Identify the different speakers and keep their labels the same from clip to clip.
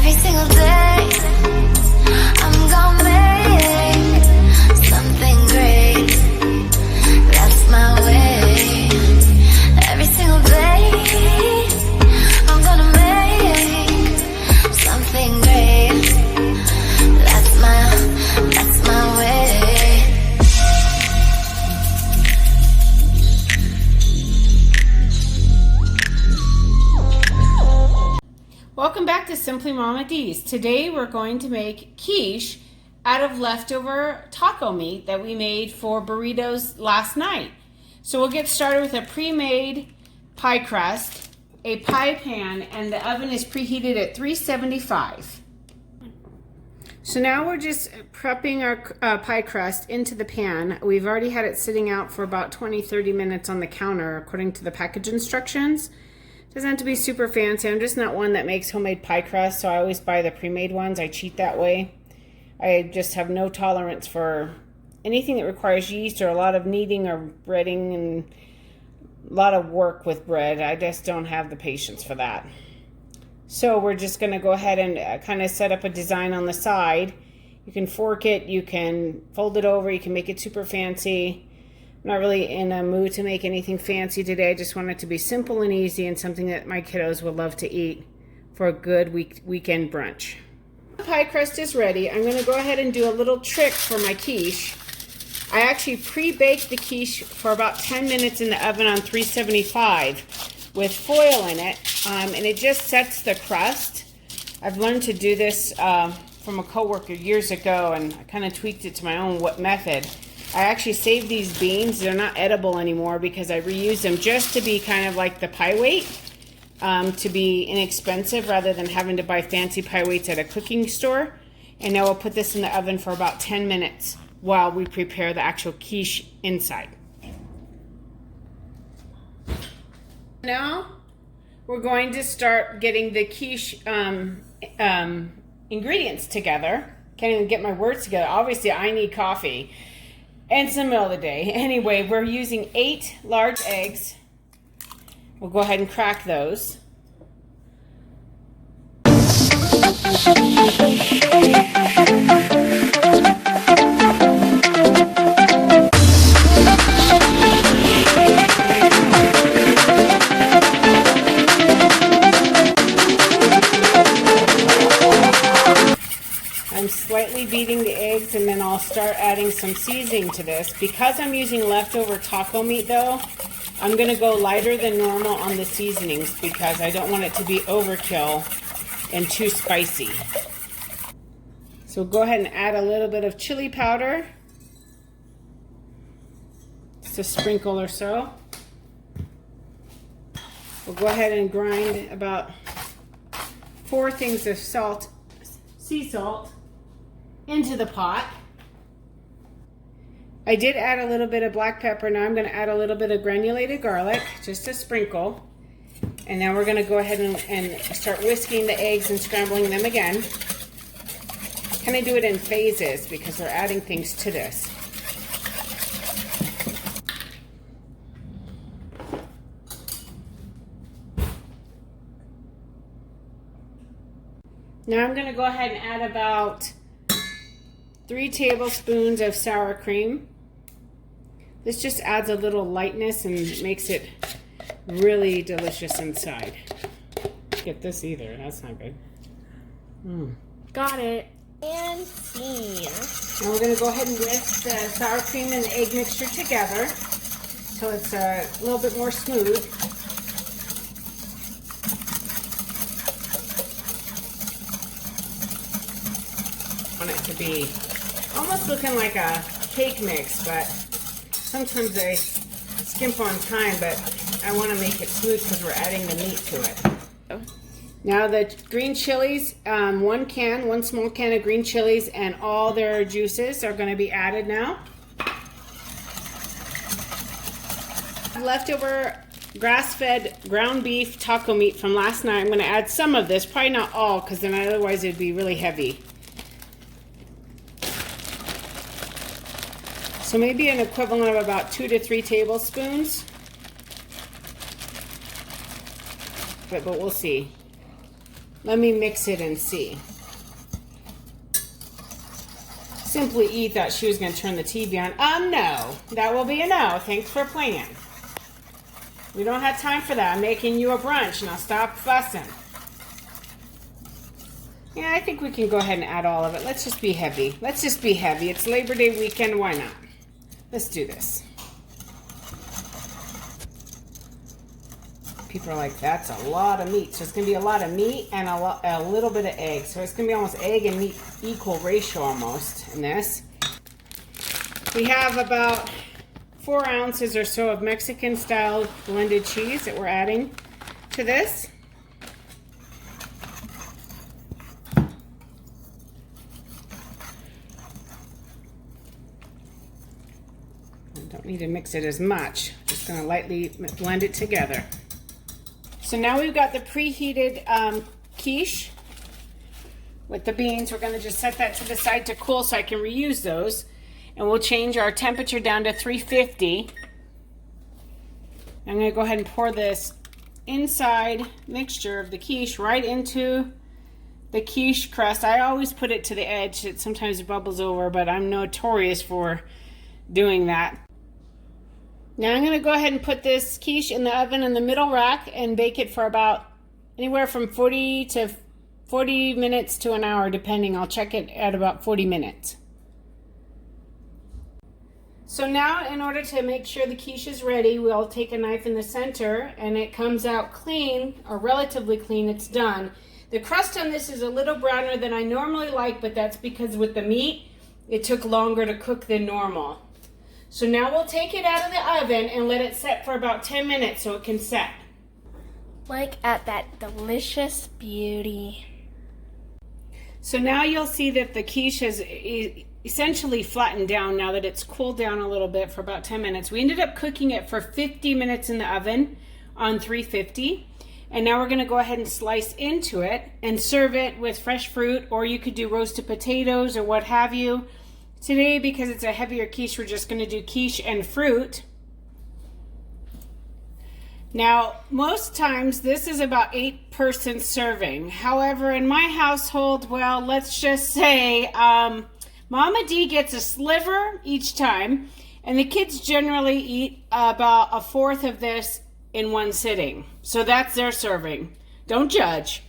Speaker 1: Every single day, I'm gonna make something great. That's my way. Every single day, I'm gonna make something great. That's my way.
Speaker 2: Welcome back to Simply Mama D's. Today we're going to make quiche out of leftover taco meat that we made for burritos last night. So we'll get started with a pre-made pie crust, a pie pan, and the oven is preheated at 375. So now we're just prepping our pie crust into the pan. We've already had it sitting out for about 20-30 minutes on the counter according to the package instructions. Doesn't have to be super fancy. I'm just not one that makes homemade pie crust, so I always buy the pre-made ones. I cheat that way. I just have no tolerance for anything that requires yeast or a lot of kneading or breading and a lot of work with bread. I just don't have the patience for that. So we're just going to go ahead and kind of set up a design on the side. You can fork it, you can fold it over, you can make it super fancy. I'm not really in a mood to make anything fancy today. I just want it to be simple and easy and something that my kiddos will love to eat for a good weekend brunch. The pie crust is ready. I'm going to go ahead and do a little trick for my quiche. I actually pre-baked the quiche for about 10 minutes in the oven on 375 with foil in it, and it just sets the crust. I've learned to do this from a coworker years ago, and I kind of tweaked it to my own method. I actually saved these beans. They're not edible anymore because I reuse them just to be kind of like the pie weight, to be inexpensive rather than having to buy fancy pie weights at a cooking store. And now we'll put this in the oven for about 10 minutes while we prepare the actual quiche inside. Now we're going to start getting the quiche ingredients together. Can't even get my words together. Obviously, I need coffee. And it's the middle of the day. Anyway, we're using 8 large eggs. We'll go ahead and crack those. I'm slightly beating the eggs, and then I'll start adding some seasoning to this. Because I'm using leftover taco meat though, I'm going to go lighter than normal on the seasonings because I don't want it to be overkill and too spicy. So go ahead and add a little bit of chili powder. Just a sprinkle or so. We'll go ahead and grind about 4 things of salt, sea salt, into the pot. I did add a little bit of black pepper. Now I'm going to add a little bit of granulated garlic, just a sprinkle. And now we're going to go ahead and start whisking the eggs and scrambling them again. Kind of do it in phases because we're adding things to this. Now I'm going to go ahead and add about 3 tablespoons of sour cream. This just adds a little lightness and makes it really delicious inside. Get this either, that's not good.
Speaker 3: Got it. And scene.
Speaker 2: Now we're going to go ahead and whisk the sour cream and the egg mixture together so it's a little bit more smooth. I want it to be almost looking like a cake mix, but sometimes I skimp on time, but I want to make it smooth because we're adding the meat to it. Now the green chilies, one small can of green chilies and all their juices are going to be added now. Leftover grass-fed ground beef taco meat from last night. I'm going to add some of this, probably not all because then otherwise it'd be really heavy. So maybe an equivalent of about 2 to 3 tablespoons. But we'll see. Let me mix it and see. Simply E thought she was going to turn the TV on. No. That will be a no. Thanks for playing. We don't have time for that. I'm making you a brunch. Now stop fussing. Yeah, I think we can go ahead and add all of it. Let's just be heavy. Let's just be heavy. It's Labor Day weekend. Why not? Let's do this. People are like, that's a lot of meat. So it's going to be a lot of meat and a little bit of egg. So it's going to be almost egg and meat equal ratio almost in this. We have about 4 ounces or so of Mexican style blended cheese that we're adding to this. Don't need to mix it as much. Just going to lightly blend it together. So now we've got the preheated quiche with the beans. We're going to just set that to the side to cool so I can reuse those. And we'll change our temperature down to 350. I'm going to go ahead and pour this inside mixture of the quiche right into the quiche crust. I always put it to the edge. It sometimes bubbles over, but I'm notorious for doing that. Now I'm going to go ahead and put this quiche in the oven in the middle rack and bake it for about anywhere from 40 minutes to an hour, depending. I'll check it at about 40 minutes. So now, in order to make sure the quiche is ready, we'll take a knife in the center and it comes out clean, or relatively clean. It's done. The crust on this is a little browner than I normally like, but that's because with the meat, it took longer to cook than normal. So now we'll take it out of the oven and let it set for about 10 minutes so it can set.
Speaker 3: Look at that delicious beauty.
Speaker 2: So now you'll see that the quiche has essentially flattened down now that it's cooled down a little bit for about 10 minutes. We ended up cooking it for 50 minutes in the oven on 350. And now we're going to go ahead and slice into it and serve it with fresh fruit, or you could do roasted potatoes or what have you. Today, because it's a heavier quiche, we're just going to do quiche and fruit. Now, most times this is about 8-person serving. However, in my household, well, let's just say Mama D gets a sliver each time, and the kids generally eat about 1/4 of this in one sitting. So that's their serving. Don't judge.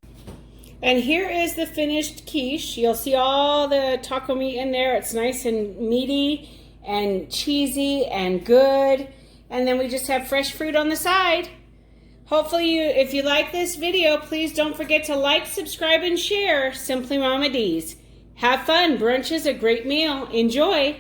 Speaker 2: And here is the finished quiche. You'll see all the taco meat in there. It's nice and meaty and cheesy and good. And then we just have fresh fruit on the side. Hopefully, if you like this video, please don't forget to like, subscribe, and share Simply Mama D's. Have fun. Brunch is a great meal. Enjoy.